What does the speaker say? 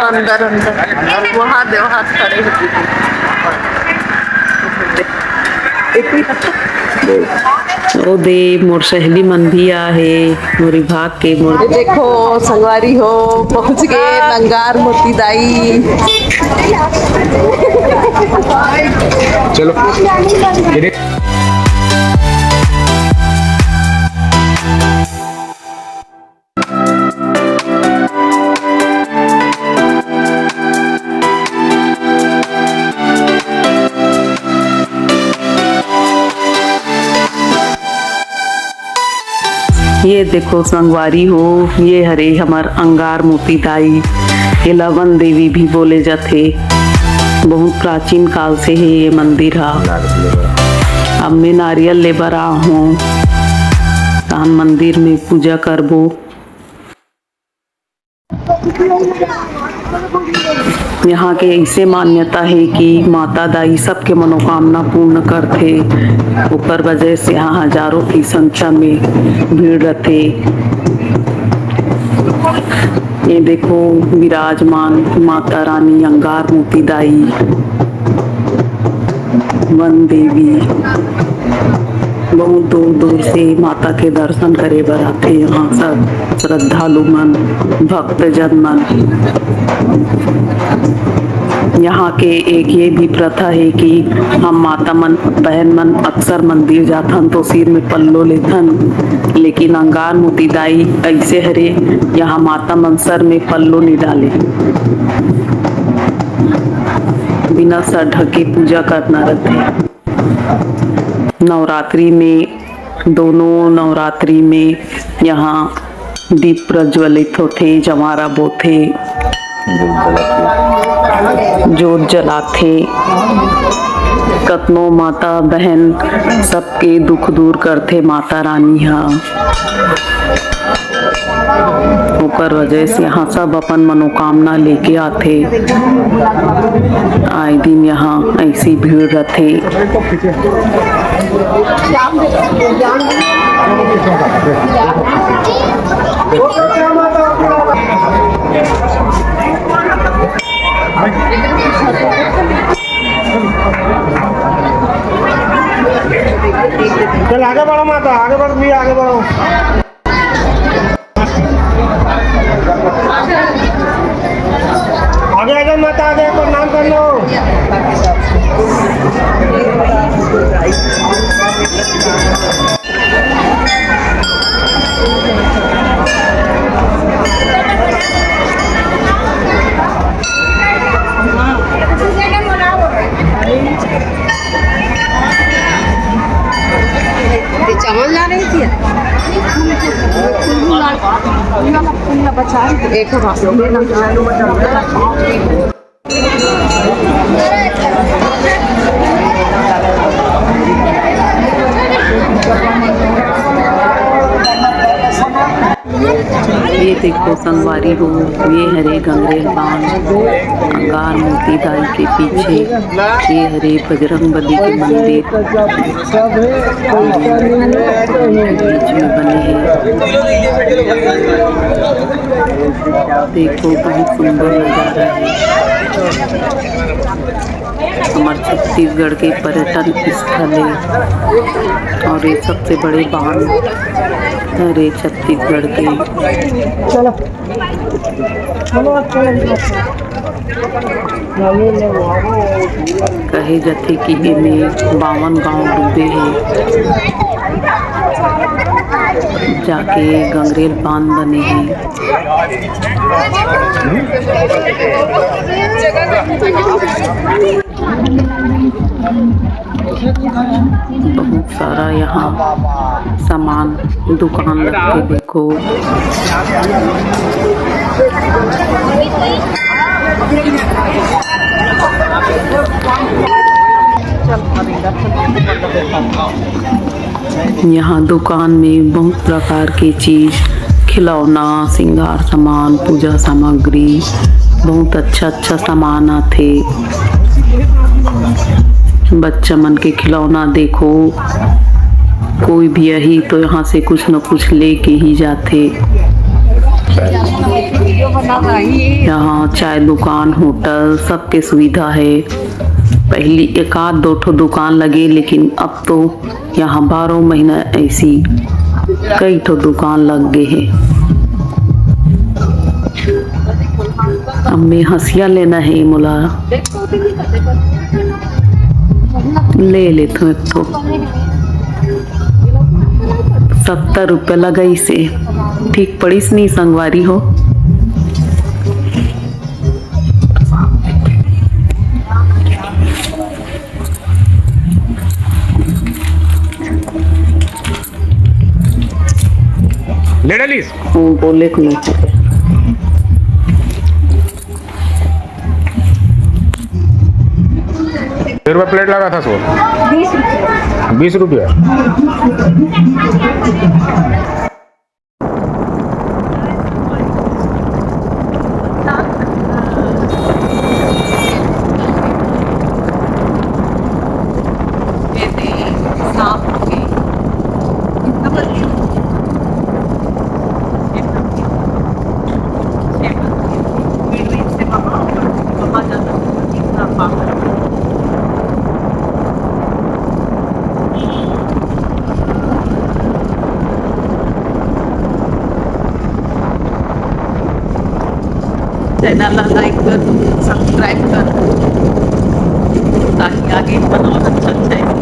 अंदर अंदर वहाँ दे वहाँ खड़े ओ दे मोर सहेली मन भी आहे मोरी भाग के मोर देखो संगवारी हो पहुँच गए नंगार मोती दाई। चलो ये देखो संगवारी हो ये हरे हमार अंगार मोती दाई ये लवन देवी भी बोले जाते। बहुत प्राचीन काल से है ये मंदिर है। अब मैं नारियल ले बर आ हूँ तान मंदिर में पूजा करबो। यहाँ के ऐसे मान्यता है कि माता दाई सबके मनोकामना पूर्ण करते। ऊपर वजह से यहाँ हजारों की संख्या में भीड़ रहते। ये देखो विराजमान माता रानी अंगार मोती दाई वन देवी बहुत दूर दूर से माता के दर्शन करे बर आते। यहाँ सब श्रद्धालु मन भक्त जन मन। यहाँ के एक ये भी प्रथा है कि हम माता मन बहन मन अक्सर मंदिर जाथन तो सिर में पल्लो लेथन, लेकिन अंगार मोती दाई ऐसे हरे यहाँ माता मन सर में पल्लो नहीं डाले, बिना सर ढके पूजा करना रहते। नवरात्रि में दोनों नवरात्रि में यहाँ दीप प्रज्वलित होते, जवारा बोथे, जोत जलाते। कतनो माता बहन सबके दुख दूर करते माता रानी हा। ओकर वजह से यहाँ सब अपन मनोकामना लेके आते। आए दिन यहाँ ऐसी भीड़ रहते। चल आगे बढ़ो माता, आगे बढ़ो, भी आगे बढ़ो। आगे आगे माता, आगे प्रणाम कर लो। चावल ला रही थी एक ये देखो संगवारी हो ये हरे गंगरेल बांध अंगार मोती दाई के पीछे ये हरे बजरंग बली के मंदिर बीच में बने हैं। देखो बहुत सुंदर नजारा है। हमारे छत्तीसगढ़ के पर्यटन स्थल है और ये सबसे बड़े बांध है छत्तीसगढ़ के। चलो कहे जाते कि इनमें 52 गांव डूबे हैं, जाके गंगरेल बांध बने हैं। बहुत सारा यहाँ सामान दुकान लगते देखो। यहाँ दुकान में बहुत प्रकार की चीज, खिलौना, श्रृंगार सामान, पूजा सामग्री, बहुत अच्छा अच्छा सामान आते। बच्चा मन के खिलौना देखो, कोई भी यही तो यहाँ से कुछ न कुछ लेके ही जाते। लगता है। यहाँ चाय दुकान होटल सबके सुविधा है। पहली एक आध दो ठो दुकान लगे, लेकिन अब तो यहाँ 12 महीना ऐसी कई ठो दुकान लग गए हैं। हमें हंसिया लेना है मोला, ले लेते हैं। एक ठो 70 रुपया लगा इसे, ठीक पड़ीस नहीं संगवारी हो। ले डालिस बोले को नहीं। 10 रुपये प्लेट लगा था सो 20 रुपया। चैनल लाइक कर, सब्सक्राइब कर ताकि आगे बनाओ अच्छा अच्छा